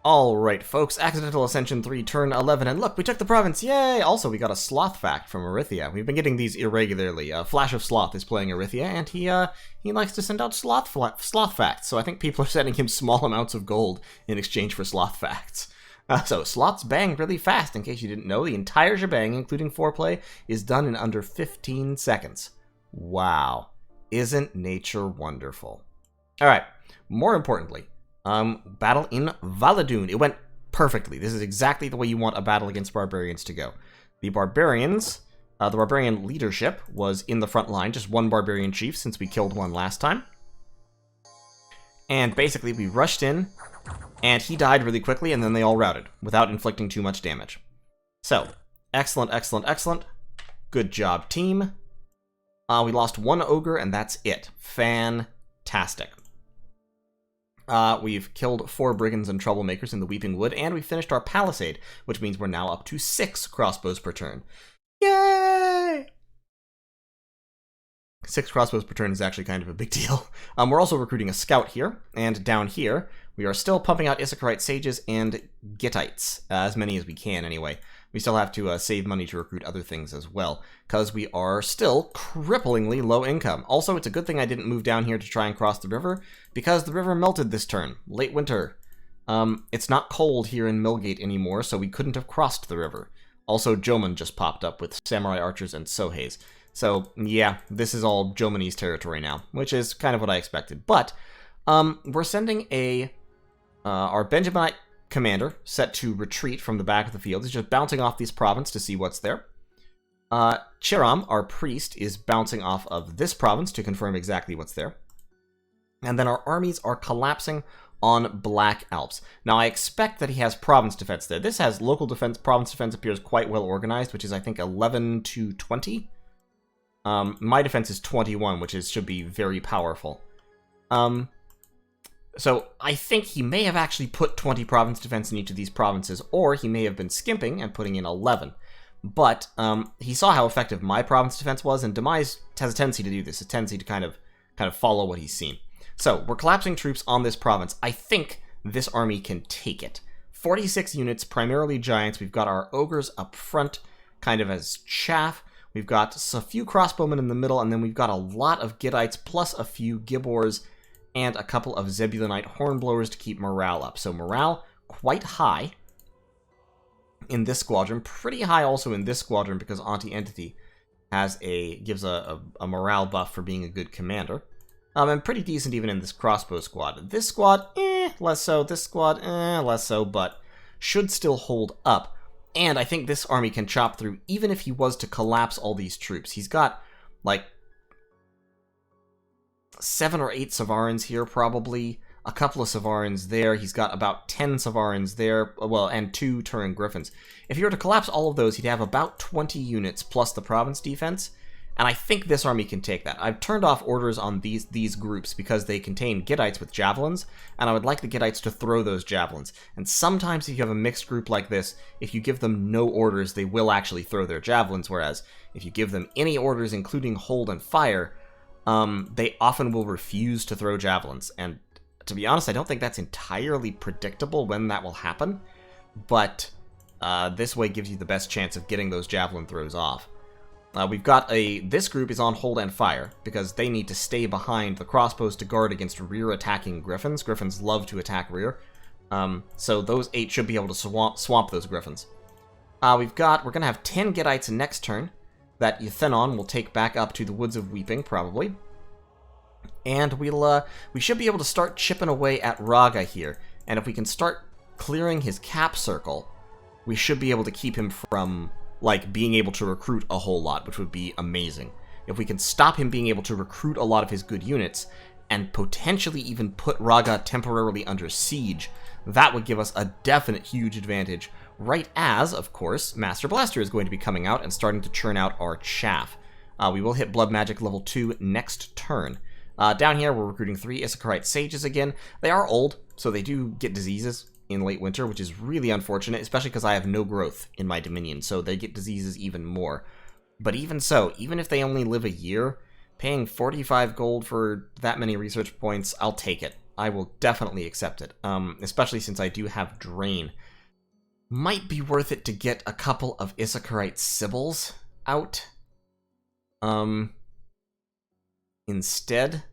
Alright, folks, Accidental Ascension 3, turn 11, and look, we took the province, yay! Also, we got a sloth fact from Erythia. We've been getting these irregularly. Flash of Sloth is playing Erythia, and he likes to send out sloth facts, so I think people are sending him small amounts of gold in exchange for sloth facts. So, sloths bang really fast, in case you didn't know. The entire shebang, including foreplay, is done in under 15 seconds. Wow. Isn't nature wonderful? Alright, more importantly, battle in Valadoon. It went perfectly. This is exactly the way you want a battle against barbarians to go. The barbarian leadership was in the front line, just one barbarian chief since we killed one last time. And basically we rushed in, and he died really quickly, and then they all routed without inflicting too much damage. So, excellent, excellent, excellent. Good job, team. We lost one ogre, and that's it. Fantastic. We've killed 4 brigands and troublemakers in the Weeping Wood, and we finished our palisade, which means we're now up to 6 crossbows per turn. Yay! 6 crossbows per turn is actually kind of a big deal. We're also recruiting a scout here, and down here, we are still pumping out Issacharite sages and Gittites, as many as we can anyway. We still have to save money to recruit other things as well, because we are still cripplingly low income. Also, it's a good thing I didn't move down here to try and cross the river, because the river melted this turn. Late winter. It's not cold here in Millgate anymore, so we couldn't have crossed the river. Also, Jomon just popped up with samurai archers and Soheis. So, yeah, this is all Jomoni's territory now, which is kind of what I expected. But, we're sending our Benjaminite commander set to retreat from the back of the field. He's just bouncing off this province to see what's there. Chiram, our priest, is bouncing off of this province to confirm exactly what's there. And then our armies are collapsing on Black Alps. Now, I expect that he has province defense there. This has local defense. Province defense appears quite well organized, which is, I think, 11 to 20. My defense is 21, which should be very powerful. So I think he may have actually put 20 province defense in each of these provinces, or he may have been skimping and putting in 11. But he saw how effective my province defense was, and Demise has a tendency to do this, a tendency to kind of follow what he's seen. So we're collapsing troops on this province. I think this army can take it. 46 units, primarily giants. We've got our ogres up front, kind of as chaff. We've got a few crossbowmen in the middle, and then we've got a lot of Gittites, plus a few Gibbors, and a couple of Zebulonite hornblowers to keep morale up. So morale, quite high in this squadron. Pretty high also in this squadron, because Anti-Entity gives a morale buff for being a good commander. And pretty decent even in this crossbow squad. This squad, less so. This squad, less so, but should still hold up. And I think this army can chop through, even if he was to collapse all these troops. He's got, like, 7 or 8 Savarans here, probably. A couple of Savarans there. He's got about 10 Savarans there, well, and 2 Turin Griffins. If he were to collapse all of those, he'd have about 20 units plus the province defense, and I think this army can take that. I've turned off orders on these groups because they contain Gittites with javelins, and I would like the Gittites to throw those javelins. And sometimes if you have a mixed group like this, if you give them no orders, they will actually throw their javelins, whereas if you give them any orders, including hold and fire, they often will refuse to throw javelins. And to be honest, I don't think that's entirely predictable when that will happen, but this way gives you the best chance of getting those javelin throws off. We've got this group is on hold and fire, because they need to stay behind the crossbows to guard against rear attacking griffins. Griffins love to attack rear. So those 8 should be able to swamp those griffins. We're going to have 10 Gittites next turn that Euthenon will take back up to the Woods of Weeping, probably. And we should be able to start chipping away at Ragga here. And if we can start clearing his cap circle, we should be able to keep him from, like, being able to recruit a whole lot, which would be amazing. If we can stop him being able to recruit a lot of his good units, and potentially even put Ragga temporarily under siege, that would give us a definite huge advantage, right as, of course, Master Blaster is going to be coming out and starting to churn out our chaff. We will hit Blood Magic level 2 next turn. Down here, we're recruiting 3 Issacharite Sages again. They are old, so they do get diseases in late winter, which is really unfortunate, especially because I have no growth in my Dominion, so they get diseases even more. But even so, even if they only live a year, paying 45 gold for that many research points, I'll take it. I will definitely accept it. Especially since I do have Drain. Might be worth it to get a couple of Issacharite Sibyls out. Instead.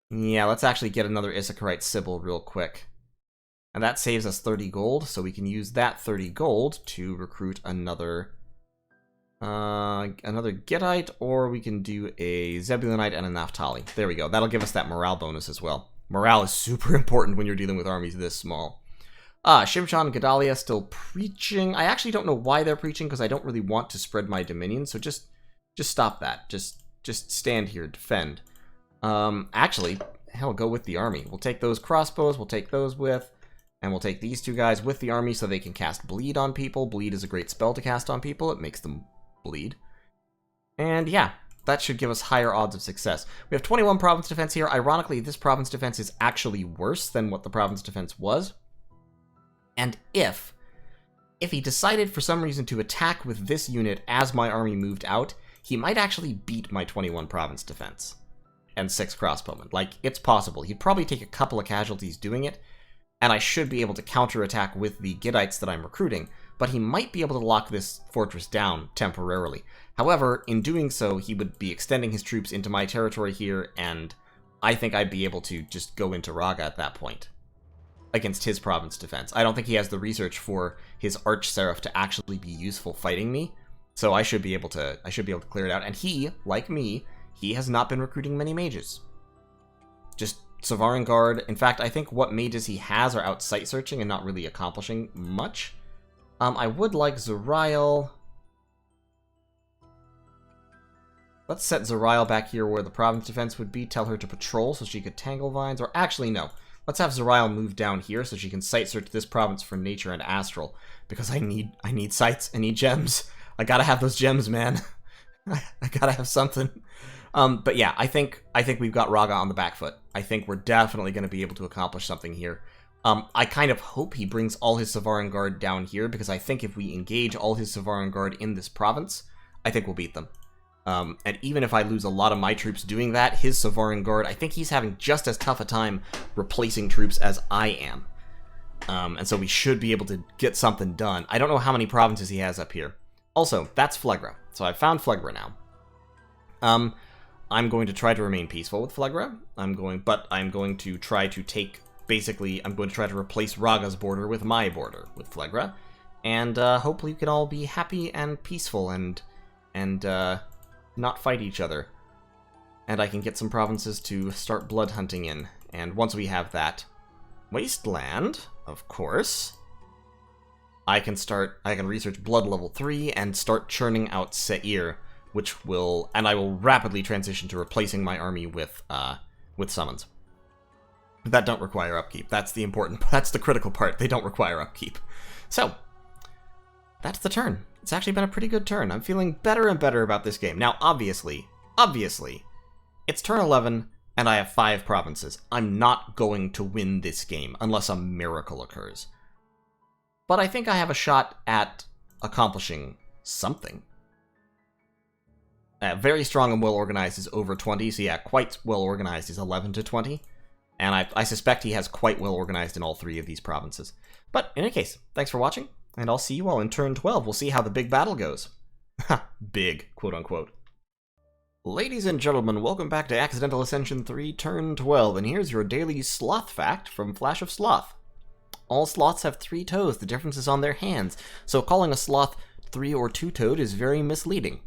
Yeah, let's actually get another Issacharite Sibyl real quick. And that saves us 30 gold, so we can use that 30 gold to recruit another Gittite, or we can do a Zebulonite and a Naphtali. There we go. That'll give us that morale bonus as well. Morale is super important when you're dealing with armies this small. Shimshon and Gedalia still preaching. I actually don't know why they're preaching, because I don't really want to spread my dominion, so just stop that. Just stand here, defend. Actually, hell, go with the army. We'll take those crossbows, we'll take those with, and we'll take these two guys with the army so they can cast Bleed on people. Bleed is a great spell to cast on people. It makes them bleed. And yeah, that should give us higher odds of success. We have 21 province defense here. Ironically, this province defense is actually worse than what the province defense was. And if he decided for some reason to attack with this unit as my army moved out, he might actually beat my 21 province defense and 6 crossbowmen. Like, it's possible. He'd probably take a couple of casualties doing it, and I should be able to counterattack with the Gittites that I'm recruiting, but he might be able to lock this fortress down temporarily. However, in doing so, he would be extending his troops into my territory here, and I think I'd be able to just go into Ragga at that point against his province defense. I don't think he has the research for his Arch-Seraph to actually be useful fighting me, so I should be able to clear it out. And he, like me, he has not been recruiting many mages. Just Savaran Guard. In fact, I think what mages he has are out sight searching and not really accomplishing much. I would like Zariel. Let's set Zariel back here where the province defense would be. Tell her to patrol so she could tangle vines. Or actually, no. Let's have Zariel move down here so she can sight search this province for nature and astral. Because I need sights. I need gems. I gotta have those gems, man. I gotta have something. But yeah, I think we've got Ragga on the back foot. I think we're definitely going to be able to accomplish something here. I kind of hope he brings all his Savaran Guard down here, because I think if we engage all his Savaran Guard in this province, I think we'll beat them. And even if I lose a lot of my troops doing that, his Savaran Guard, I think he's having just as tough a time replacing troops as I am. And so we should be able to get something done. I don't know how many provinces he has up here. Also, that's Phlegra. So I've found Phlegra now. I'm going to try to remain peaceful with Phlegra. I'm going to try to take, basically, I'm going to try to replace Ragga's border with my border with Phlegra. And hopefully we can all be happy and peaceful and not fight each other. And I can get some provinces to start blood hunting in. And once we have that, Wasteland, of course, I can research Blood level 3 and start churning out Seir, and I will rapidly transition to replacing my army with summons. That don't require upkeep. That's the critical part. They don't require upkeep. So, that's the turn. It's actually been a pretty good turn. I'm feeling better and better about this game. Now, obviously, it's turn 11, and I have 5 provinces. I'm not going to win this game unless a miracle occurs. But I think I have a shot at accomplishing something. Very strong and well-organized is over 20, so yeah, quite well-organized is 11 to 20. And I suspect he has quite well-organized in all 3 of these provinces. But in any case, thanks for watching, and I'll see you all in turn 12. We'll see how the big battle goes. Ha, big, quote-unquote. Ladies and gentlemen, welcome back to Accidental Ascension 3, turn 12, and here's your daily sloth fact from Flash of Sloth. All sloths have 3 toes, the difference is on their hands, so calling a sloth 3 or 2-toed is very misleading.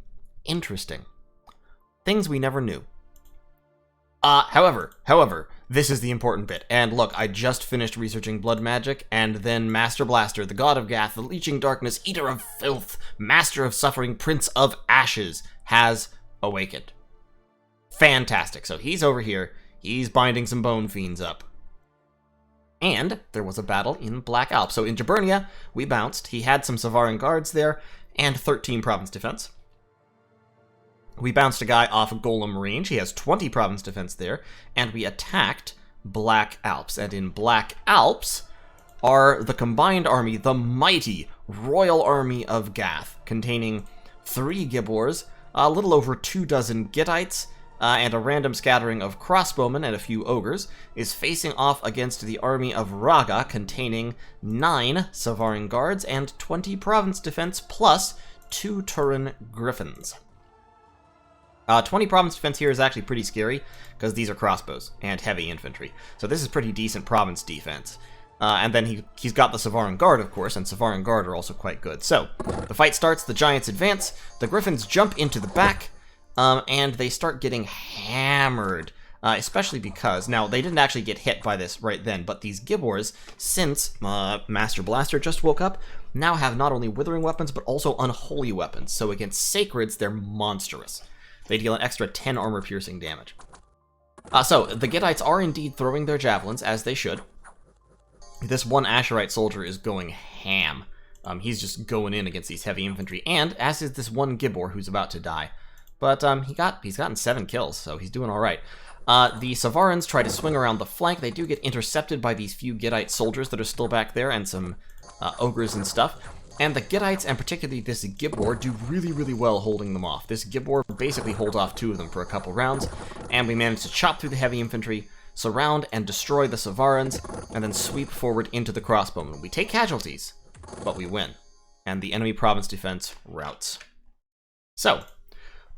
Interesting. Things we never knew. However, this is the important bit. And look, I just finished researching blood magic, and then Master Blaster, the god of Gath, the leeching darkness, eater of filth, master of suffering, prince of ashes, has awakened. Fantastic. So he's over here. He's binding some bone fiends up. And there was a battle in Black Alps. So in Jaburnia, we bounced. He had some Savaran guards there, and 13 province defense. We bounced a guy off Golem range. He has 20 province defense there. And we attacked Black Alps. And in Black Alps are the combined army, the mighty Royal Army of Gath, containing 3 Gibbors, a little over 24 Gittites, and a random scattering of crossbowmen and a few ogres, is facing off against the army of Ragga, containing 9 Savarin guards and 20 province defense, plus 2 Turin griffins. 20 province defense here is actually pretty scary, because these are crossbows and heavy infantry. So this is pretty decent province defense. And then he's got the Savarin Guard, of course, and Savarin Guard are also quite good. So, the fight starts, the giants advance, the griffins jump into the back, and they start getting hammered. Especially because, now, they didn't actually get hit by this right then, but these Gibbors, since Master Blaster just woke up, now have not only withering weapons, but also unholy weapons. So against Sacreds, they're monstrous. They deal an extra 10 armor-piercing damage. So, the Gittites are indeed throwing their javelins, as they should. This one Asherite soldier is going ham. He's just going in against these heavy infantry, and as is this one Gibbor who's about to die. But he's gotten 7 kills, so he's doing alright. The Savarins try to swing around the flank. They do get intercepted by these few Gittite soldiers that are still back there, and some ogres and stuff. And the Gittites, and particularly this Gibbor, do really, really well holding them off. This Gibbor basically holds off 2 of them for a couple rounds, and we manage to chop through the heavy infantry, surround and destroy the Savarins, and then sweep forward into the crossbowmen. We take casualties, but we win, and the enemy province defense routs. So,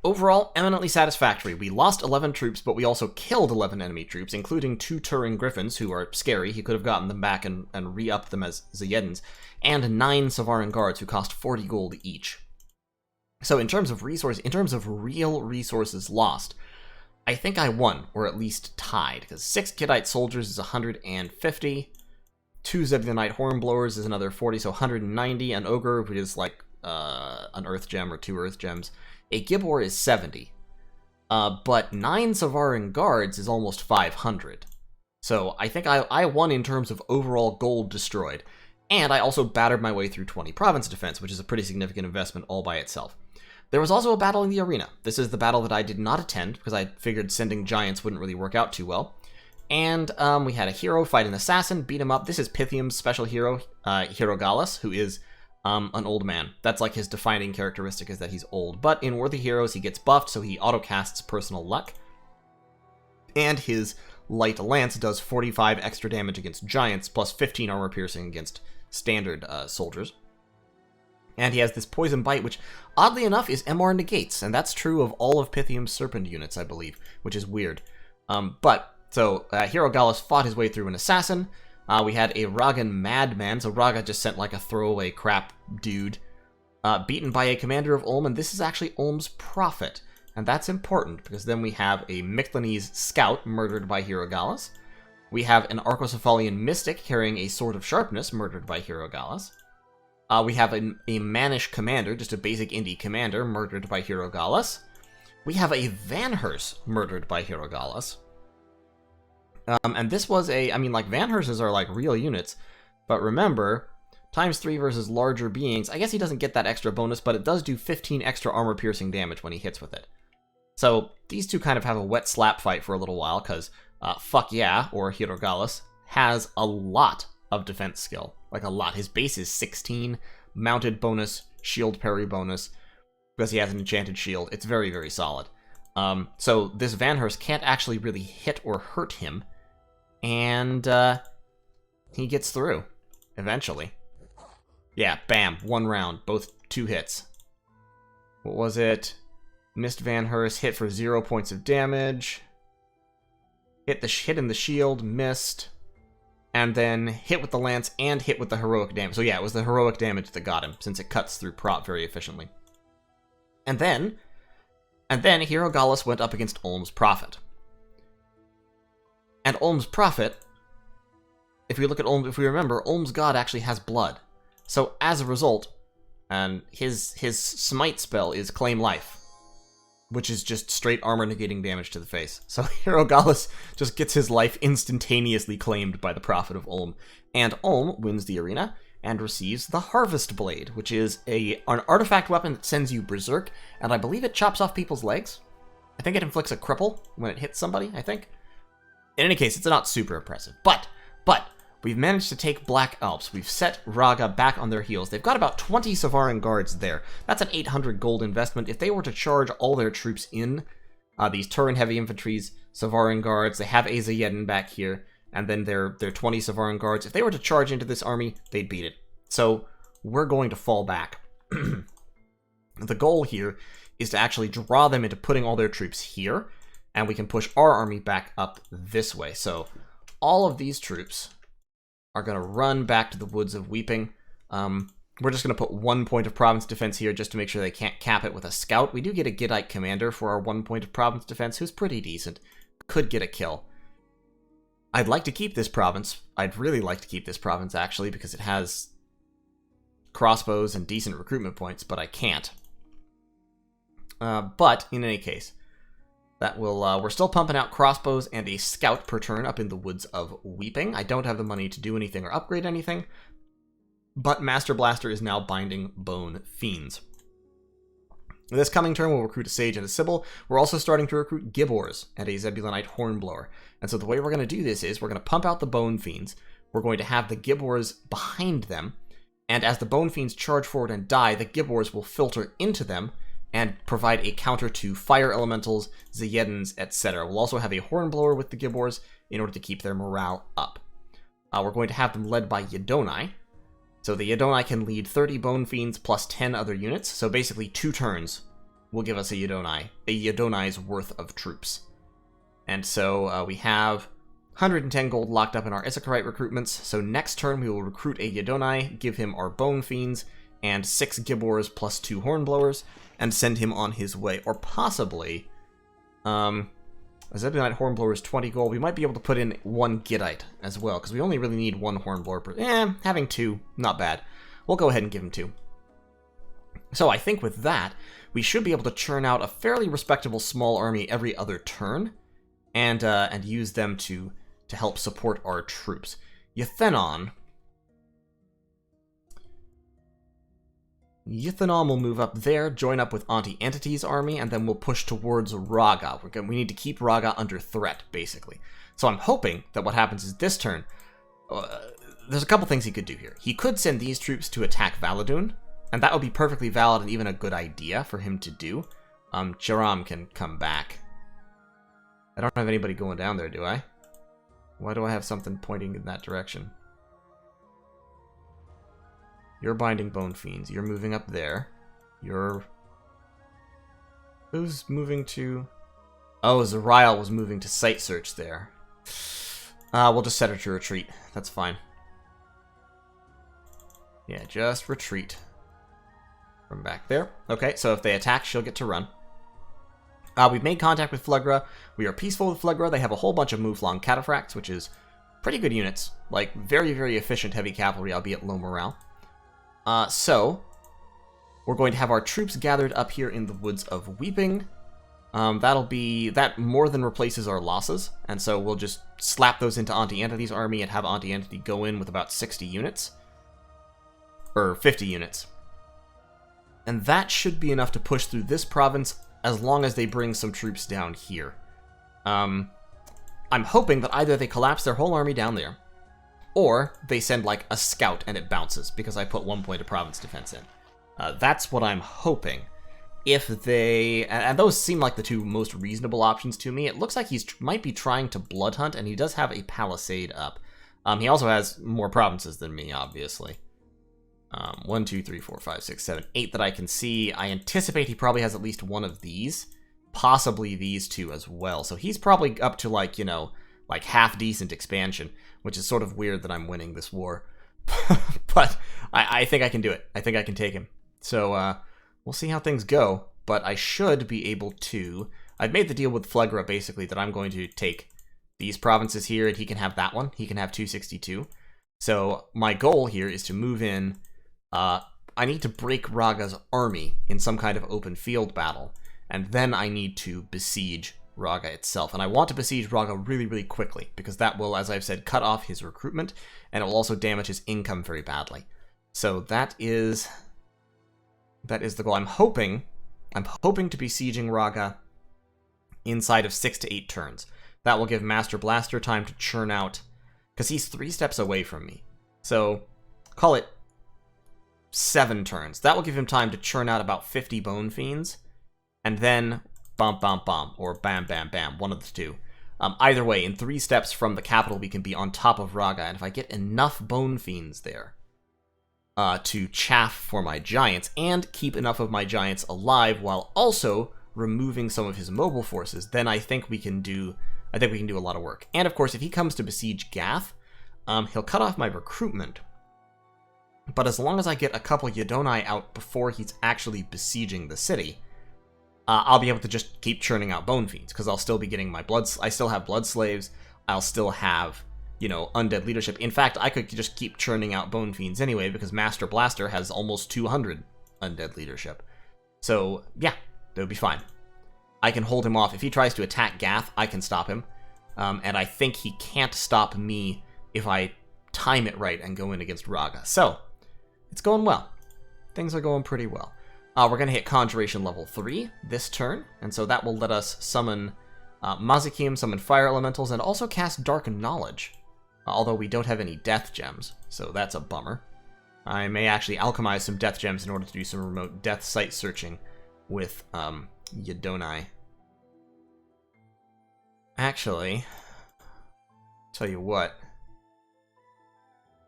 overall, eminently satisfactory. We lost 11 troops, but we also killed 11 enemy troops, including 2 Turin griffins, who are scary. He could have gotten them back and re-upped them as Zayedins, and 9 Savarin guards, who cost 40 gold each. So in terms of real resources lost, I think I won, or at least tied, because 6 Gittite soldiers is 150, 2 Zebulonite hornblowers is another 40, so 190, an ogre, which is like an earth gem or 2 earth gems. A Gibbor is 70, but 9 Savarin guards is almost 500. So I think I won in terms of overall gold destroyed, and I also battered my way through 20 province defense, which is a pretty significant investment all by itself. There was also a battle in the arena. This is the battle that I did not attend, because I figured sending giants wouldn't really work out too well. And we had a hero fight an assassin, beat him up. This is Pythium's special hero, Hierogalus, who is an old man. That's like his defining characteristic, is that he's old. But in Worthy Heroes, he gets buffed, so he auto-casts Personal Luck. And his Light Lance does 45 extra damage against giants, plus 15 armor piercing against standard soldiers. And he has this Poison Bite, which, oddly enough, is MR negates, and that's true of all of Pythium's Serpent units, I believe, which is weird. So Hierogalus fought his way through an assassin. We had a Raggan Madman, so Ragga just sent like a throwaway crap dude, beaten by a commander of Ulm, and this is actually Ulm's prophet. And that's important, because then we have a Mictlanese scout murdered by Hierogalus. We have an Archocephalian mystic carrying a Sword of Sharpness murdered by Hierogalus. We have a Mannish commander, just a basic indie commander, murdered by Hierogalus. We have a Vanhers murdered by Hierogalus. And this was like, Vanherses are like real units, but remember, ×3 versus larger beings, I guess he doesn't get that extra bonus, but it does do 15 extra armor-piercing damage when he hits with it. So, these two kind of have a wet slap fight for a little while, because, fuck yeah, or Hierogalus, has a lot of defense skill. Like, a lot. His base is 16, mounted bonus, shield parry bonus, because he has an enchanted shield. It's very, very solid. So, this Vanhers can't actually really hit or hurt him, and he gets through, eventually. Yeah, bam, 1 round, both 2 hits. What was it? Missed Vanhers, hit for 0 points of damage. Hit in the shield, missed. And then hit with the lance and hit with the heroic damage. So yeah, it was the heroic damage that got him, since it cuts through prop very efficiently. And then Hierogalus went up against Ulm's prophet. And Ulm's prophet, if we remember, Ulm's god actually has blood. So as a result, and his smite spell is Claim Life, which is just straight armor negating damage to the face. So Hierogalus just gets his life instantaneously claimed by the prophet of Ulm, and Ulm wins the arena and receives the Harvest Blade, which is an artifact weapon that sends you berserk, and I believe it chops off people's legs. I think it inflicts a cripple when it hits somebody, I think. In any case, it's not super impressive. But we've managed to take Black Alps. We've set Ragga back on their heels. They've got about 20 Savarin guards there. That's an 800 gold investment. If they were to charge all their troops in, These Turin heavy infantries, Savaran guards, they have Azayeddin back here, and then their 20 Savaran guards. If they were to charge into this army, they'd beat it. So we're going to fall back. The goal here is to actually draw them into putting all their troops here, and we can push our army back up this way. So all of these troops are going to run back to the Woods of Weeping. We're just going to put 1 point of province defense here just to make sure they can't cap it with a scout. We do get a Gittite commander for our 1 point of province defense, who's pretty decent. Could get a kill. I'd like to keep this province. I'd really like to keep this province, actually, because it has crossbows and decent recruitment points, but I can't. But, in any case, that will, we're still pumping out crossbows and a scout per turn up in the Woods of Weeping. I don't have the money to do anything or upgrade anything, but Master Blaster is now binding Bone Fiends. This coming turn, we'll recruit a Sage and a Sibyl. We're also starting to recruit Gibbors and a Zebulonite Hornblower. And so the way we're going to do this is we're going to pump out the Bone Fiends. We're going to have the Gibbors behind them. And as the Bone Fiends charge forward and die, the Gibbors will filter into them and provide a counter to Fire Elementals, Zayeddins, etc. We'll also have a Hornblower with the Gibbors in order to keep their morale up. We're going to have them led by Yadonai. So the Yadonai can lead 30 Bone Fiends plus 10 other units. So basically 2 turns will give us a Yadonai's worth of troops. And so we have 110 gold locked up in our Issacharite recruitments. So next turn we will recruit a Yadonai, give him our Bone Fiends, and 6 Gibbors plus 2 Hornblowers, and send him on his way. Or possibly, a Zebulonite Hornblower is 20 gold. We might be able to put in 1 Gittite as well, because we only really need 1 Hornblower per... having 2, not bad. We'll go ahead and give him 2. So I think with that, we should be able to churn out a fairly respectable small army every other turn, and use them to help support our troops. Yuthenon will move up there, join up with Auntie Entity's army, and then we'll push towards Ragga. We need to keep Ragga under threat, basically. So I'm hoping that what happens is this turn, there's a couple things he could do here. He could send these troops to attack Valadun, and that would be perfectly valid and even a good idea for him to do. Jaram can come back. I don't have anybody going down there, do I? Why do I have something pointing in that direction? You're binding Bone Fiends. You're moving up there. Who's moving to... Oh, Zariel was moving to Site Search there. We'll just set her to retreat. That's fine. Yeah, just retreat. From back there. Okay, so if they attack, she'll get to run. We've made contact with Phlegra. We are peaceful with Phlegra. They have a whole bunch of Mouflon Cataphracts, which is pretty good units. Like, very, very efficient heavy cavalry, albeit low morale. So, we're going to have our troops gathered up here in the Woods of Weeping. That more than replaces our losses, and so we'll just slap those into Auntie Entity's army and have Auntie Entity go in with about 60 units. Or 50 units. And that should be enough to push through this province, as long as they bring some troops down here. I'm hoping that either they collapse their whole army down there, or they send, like, a scout and it bounces, because I put 1 point of province defense in. That's what I'm hoping. If they... And those seem like the 2 most reasonable options to me. It looks like he might be trying to blood hunt, and he does have a palisade up. He also has more provinces than me, obviously. 1, 2, 3, 4, 5, 6, 7, 8 that I can see. I anticipate he probably has at least one of these. Possibly these 2 as well. So he's probably up to, like, you know, like half-decent expansion, which is sort of weird that I'm winning this war. But I think I can do it. I think I can take him. So we'll see how things go. But I should be able to... I've made the deal with Phlegra, basically, that I'm going to take these provinces here, and he can have that one. He can have 262. So my goal here is to move in... I need to break Ragga's army in some kind of open field battle, and then I need to besiege Ragga itself. And I want to besiege Ragga really, really quickly, because that will, as I've said, cut off his recruitment, and it will also damage his income very badly. So that is the goal. I'm hoping to be sieging Ragga inside of 6 to 8 turns. That will give Master Blaster time to churn out, because he's 3 steps away from me. So call it 7 turns. That will give him time to churn out about 50 Bone Fiends, and then bam, bam, bam, or bam, bam, bam, one of the two. Either way, in 3 steps from the capital, we can be on top of Ragga, and if I get enough Bone Fiends there to chaff for my giants, and keep enough of my giants alive while also removing some of his mobile forces, then I think we can do a lot of work. And of course, if he comes to besiege Gath, he'll cut off my recruitment. But as long as I get a couple Yidonai out before he's actually besieging the city, I'll be able to just keep churning out Bone Fiends, because I'll still be getting my I still have Blood Slaves, I'll still have, you know, Undead Leadership. In fact, I could just keep churning out Bone Fiends anyway, because Master Blaster has almost 200 Undead Leadership. So, yeah, that would be fine. I can hold him off. If he tries to attack Gath, I can stop him. And I think he can't stop me if I time it right and go in against Ragga. So, it's going well. Things are going pretty well. We're going to hit Conjuration level 3 this turn, and so that will let us summon Mazikim, summon Fire Elementals, and also cast Dark Knowledge, although we don't have any Death Gems, so that's a bummer. I may actually alchemize some Death Gems in order to do some remote Death Site searching with Yidonai. Actually, tell you what,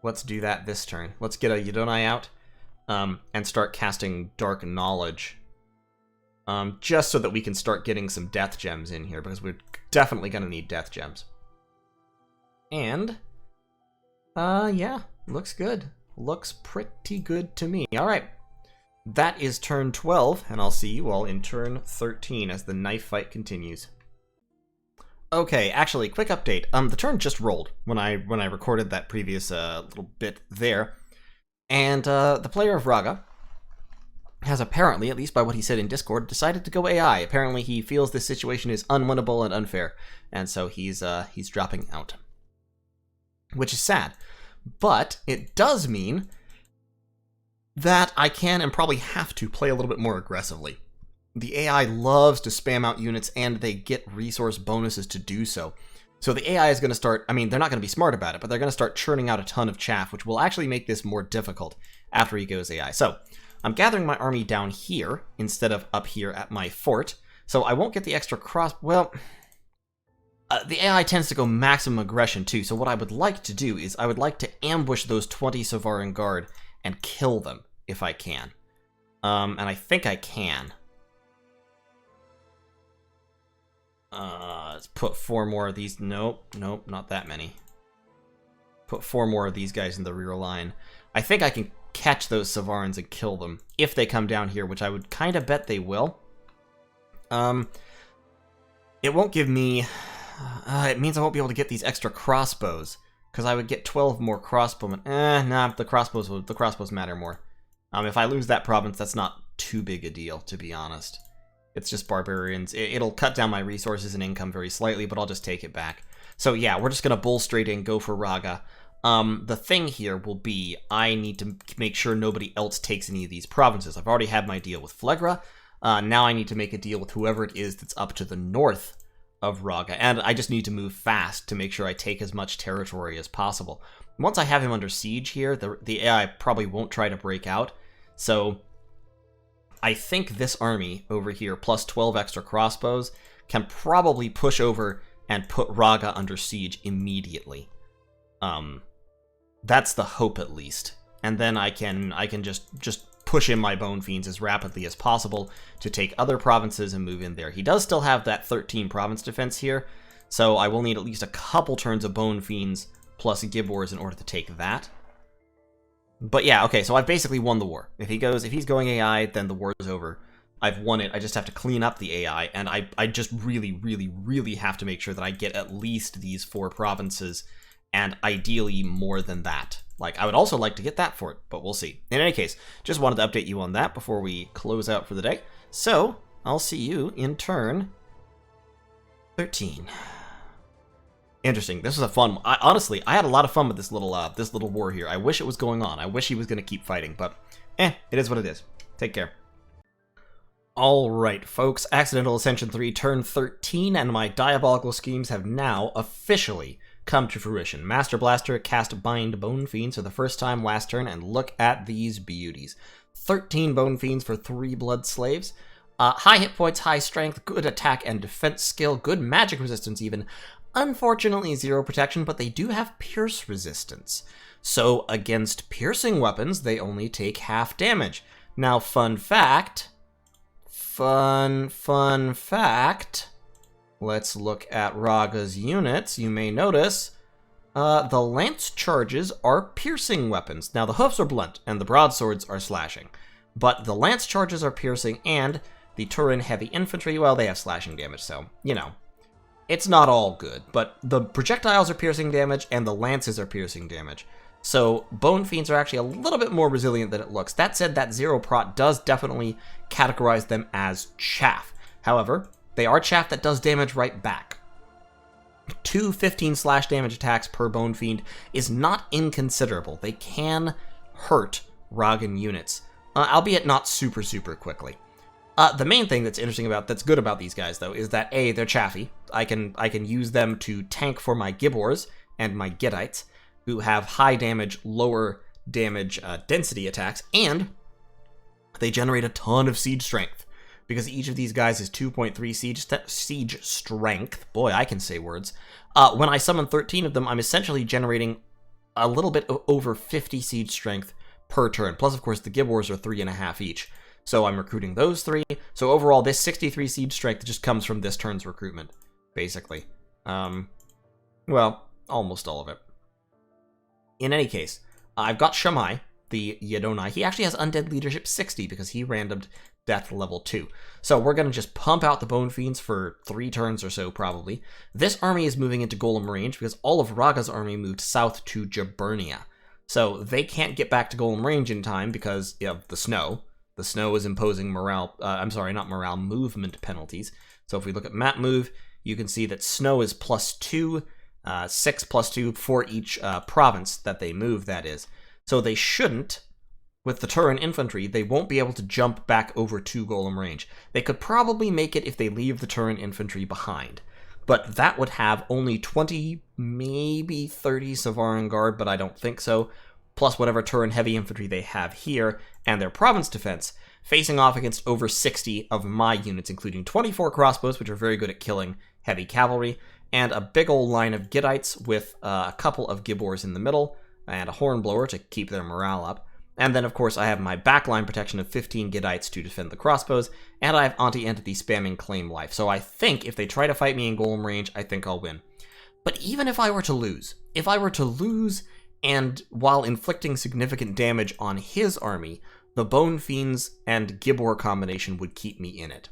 let's do that this turn. Let's get a Yidonai out. And start casting Dark Knowledge, just so that we can start getting some Death Gems in here, because we're definitely going to need Death Gems. And, yeah, looks good. Looks pretty good to me. Alright, that is turn 12, and I'll see you all in turn 13 as the knife fight continues. Okay, actually, quick update. The turn just rolled when I recorded that previous little bit there. And the player of Ragga has apparently, at least by what he said in Discord, decided to go AI. Apparently he feels this situation is unwinnable and unfair, and so he's dropping out. Which is sad. But it does mean that I can and probably have to play a little bit more aggressively. The AI loves to spam out units, and they get resource bonuses to do so. So the AI is going to start, I mean, they're not going to be smart about it, but they're going to start churning out a ton of chaff, which will actually make this more difficult after he goes AI. So I'm gathering my army down here instead of up here at my fort. So I won't get the extra cross, well, the AI tends to go maximum aggression too. So what I would like to do is I would like to ambush those 20 Savaran Guard and kill them if I can. And I think I can. Let's put 4 more of these. Nope, not that many. Put 4 more of these guys in the rear line. I think I can catch those Savarans and kill them if they come down here, which I would kind of bet they will. It won't give me... it means I won't be able to get these extra crossbows, because I would get 12 more crossbowmen. Nah, the crossbows matter more. If I lose that province, that's not too big a deal, to be honest. It's just barbarians. It'll cut down my resources and income very slightly, but I'll just take it back. So yeah, we're just going to bull straight in, go for Ragga. The thing here will be, I need to make sure nobody else takes any of these provinces. I've already had my deal with Phlegra. Now I need to make a deal with whoever it is that's up to the north of Ragga. And I just need to move fast to make sure I take as much territory as possible. Once I have him under siege here, the AI probably won't try to break out. So I think this army over here, plus 12 extra crossbows, can probably push over and put Ragga under siege immediately. That's the hope, at least. And then I can just push in my Bone Fiends as rapidly as possible to take other provinces and move in there. He does still have that 13 province defense here, so I will need at least a couple turns of Bone Fiends plus Gibbors in order to take that. But yeah, okay, so I've basically won the war. If he's going AI, then the war is over. I've won it. I just have to clean up the AI, and I just really have to make sure that I get at least these 4 provinces, and ideally more than that. Like, I would also like to get that fort, but we'll see. In any case, just wanted to update you on that before we close out for the day. So, I'll see you in turn 13. Interesting. This was a fun. Honestly, I had a lot of fun with this little war here. I wish it was going on. I wish he was going to keep fighting, but it is what it is. Take care. All right, folks. Accidental Ascension 3 turn 13, and my diabolical schemes have now officially come to fruition. Master Blaster cast Bind Bone Fiends for the first time last turn, and look at these beauties. 13 Bone Fiends for 3 Blood Slaves. High hit points, high strength, good attack and defense skill, good magic resistance even. Unfortunately, 0 protection, but they do have pierce resistance. So against piercing weapons, they only take half damage. Now, fun fact, let's look at Ragga's units. You may notice the lance charges are piercing weapons. Now, the hoofs are blunt, and the broadswords are slashing. But the lance charges are piercing, and the Turin heavy infantry, well, they have slashing damage, so, you know. It's not all good, but the projectiles are piercing damage, and the lances are piercing damage. So, Bone Fiends are actually a little bit more resilient than it looks. That said, that 0 prot does definitely categorize them as chaff. However, they are chaff that does damage right back. 2 15 slash damage attacks per Bone Fiend is not inconsiderable. They can hurt Raggan units, albeit not super quickly. The main thing that's good about these guys, though, is that A, they're chaffy. I can use them to tank for my Gibbors and my Gittites, who have high damage, lower damage density attacks, and they generate a ton of siege strength, because each of these guys is 2.3 siege strength. Boy, I can say words. When I summon 13 of them, I'm essentially generating a little bit over 50 siege strength per turn. Plus, of course, the Gibbors are 3.5 each. So I'm recruiting those 3. So overall, this 63 siege strength just comes from this turn's recruitment, basically. Well, almost all of it. In any case, I've got Shammai, the Yadonai. He actually has Undead Leadership 60 because he randomed Death level 2. So we're going to just pump out the Bone Fiends for 3 turns or so, probably. This army is moving into Golem range because all of Ragga's army moved south to Jaburnia. So they can't get back to Golem range in time because of the snow. The snow is imposing movement penalties. So if we look at map move, you can see that snow is +2, 6 +2 for each province that they move, that is. So they shouldn't, with the Turin infantry, they won't be able to jump back over to Golem range. They could probably make it if they leave the Turin infantry behind. But that would have only 20, maybe 30 Savaran Guard, but I don't think so, plus whatever Turin heavy infantry they have here, and their province defense, facing off against over 60 of my units, including 24 crossbows, which are very good at killing heavy cavalry, and a big old line of Gittites with a couple of Gibbors in the middle, and a Hornblower to keep their morale up. And then, of course, I have my backline protection of 15 Gittites to defend the crossbows, and I have anti-entity spamming claim life. So I think if they try to fight me in Golem range, I think I'll win. But even if I were to lose, and while inflicting significant damage on his army, the Bone Fiends and Gibbor combination would keep me in it.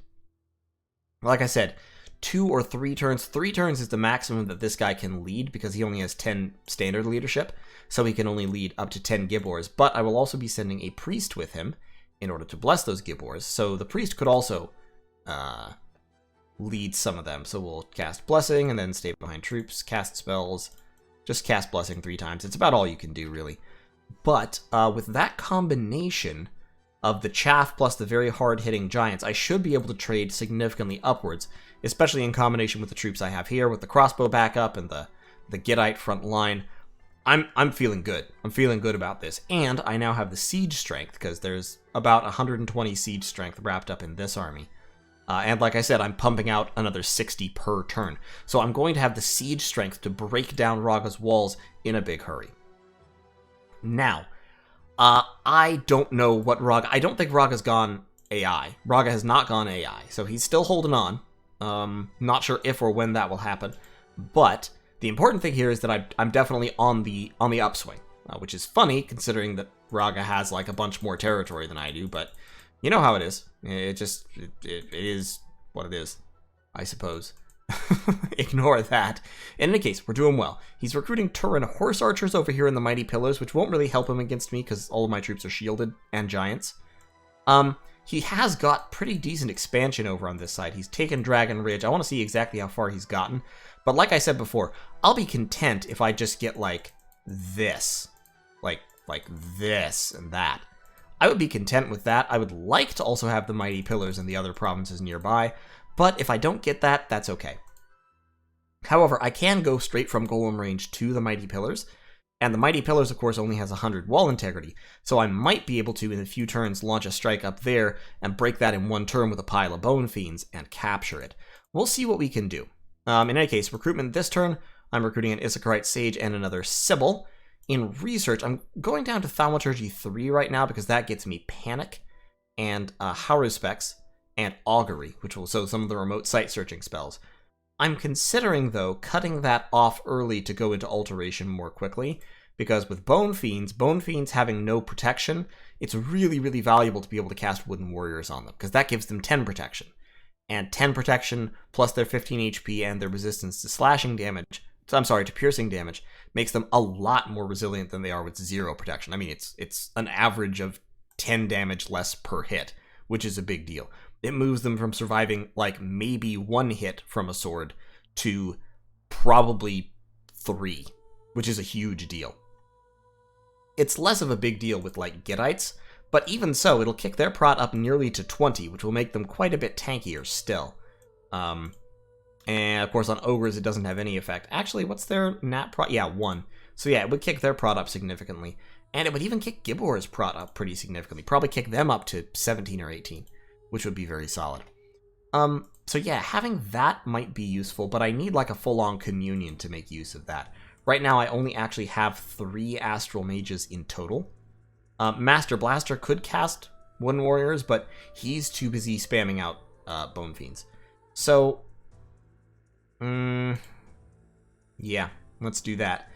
Like I said, 2 or 3 turns. 3 turns is the maximum that this guy can lead because he only has 10 standard leadership, so he can only lead up to 10 Gibbors. But I will also be sending a priest with him in order to bless those Gibbors, so the priest could also lead some of them. So we'll cast Blessing and then stay behind troops, cast spells, just cast Blessing 3 times. It's about all you can do, really. But with that combination of the chaff plus the very hard-hitting giants, I should be able to trade significantly upwards, especially in combination with the troops I have here, with the crossbow backup and the Gittite front line. I'm feeling good. I'm feeling good about this. And I now have the siege strength, because there's about 120 siege strength wrapped up in this army. And like I said, I'm pumping out another 60 per turn. So I'm going to have the siege strength to break down Ragga's walls in a big hurry. Now, I don't know what Ragga... I don't think Ragga's gone AI. Ragga has not gone AI, so he's still holding on. Not sure if or when that will happen. But the important thing here is that I'm definitely on the upswing, which is funny considering that Ragga has like a bunch more territory than I do, but you know how it is. It is what it is, I suppose. Ignore that. In any case, we're doing well. He's recruiting Turin horse archers over here in the Mighty Pillars, which won't really help him against me because all of my troops are shielded and giants. He has got pretty decent expansion over on this side. He's taken Dragon Ridge. I want to see exactly how far he's gotten. But like I said before, I'll be content if I just get like this. Like this and that. I would be content with that. I would like to also have the Mighty Pillars in the other provinces nearby. But if I don't get that, that's okay. However, I can go straight from Golem range to the Mighty Pillars, And the Mighty Pillars, of course, only has 100 wall integrity, so I might be able to, in a few turns, launch a strike up there and break that in one turn with a pile of Bone Fiends and capture it. We'll see what we can do. In any case, recruitment this turn, I'm recruiting an Issacharite Sage and another Sybil. In research, I'm going down to Thaumaturgy 3 right now because that gets me Panic and Haruspects and Augury, which will so some of the remote site searching spells. I'm considering, though, cutting that off early to go into Alteration more quickly, because with Bone Fiends having no protection, it's really, really valuable to be able to cast Wooden Warriors on them, because that gives them 10 protection. And 10 protection plus their 15 HP and their resistance to slashing damage, to piercing damage, makes them a lot more resilient than they are with 0 protection. I mean, it's an average of 10 damage less per hit, which is a big deal. It moves them from surviving, like, maybe 1 hit from a sword to probably 3, which is a huge deal. It's less of a big deal with, like, Gittites, but even so, it'll kick their prot up nearly to 20, which will make them quite a bit tankier still. And, of course, on Ogres, it doesn't have any effect. Actually, what's their nat prot? Yeah, 1. So yeah, it would kick their prot up significantly. And it would even kick Gibor's prot up pretty significantly. Probably kick them up to 17 or 18. Which would be very solid. So yeah, having that might be useful, but I need like a full-on communion to make use of that. Right now, I only actually have 3 Astral Mages in total. Master Blaster could cast Wooden Warriors, but he's too busy spamming out Bone Fiends. So, yeah, let's do that.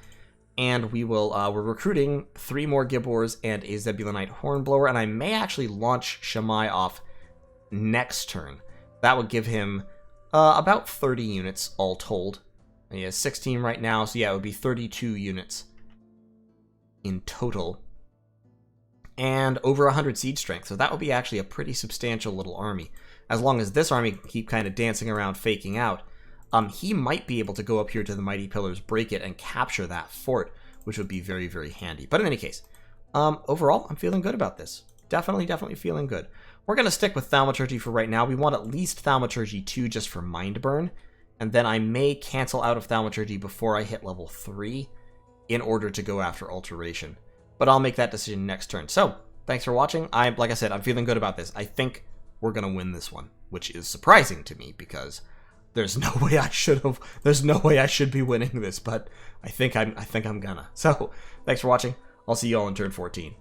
And we will, we're recruiting 3 more Gibors and a Zebulonite Hornblower, and I may actually launch Shammai off next turn. That would give him about 30 units all told. He has 16 right now, so yeah, it would be 32 units in total. And over 100 siege strength, so that would be actually a pretty substantial little army. As long as this army can keep kind of dancing around faking out, he might be able to go up here to the Mighty Pillars, break it, and capture that fort, which would be very, very handy. But in any case, overall, I'm feeling good about this. Definitely feeling good. We're going to stick with Thaumaturgy for right now. We want at least Thaumaturgy 2 just for Mind Burn, and then I may cancel out of Thaumaturgy before I hit level 3 in order to go after Alteration. But I'll make that decision next turn. So, thanks for watching. Like I said, I'm feeling good about this. I think we're going to win this one, which is surprising to me because there's no way I should be winning this, but I think I'm gonna. So, thanks for watching. I'll see you all in turn 14.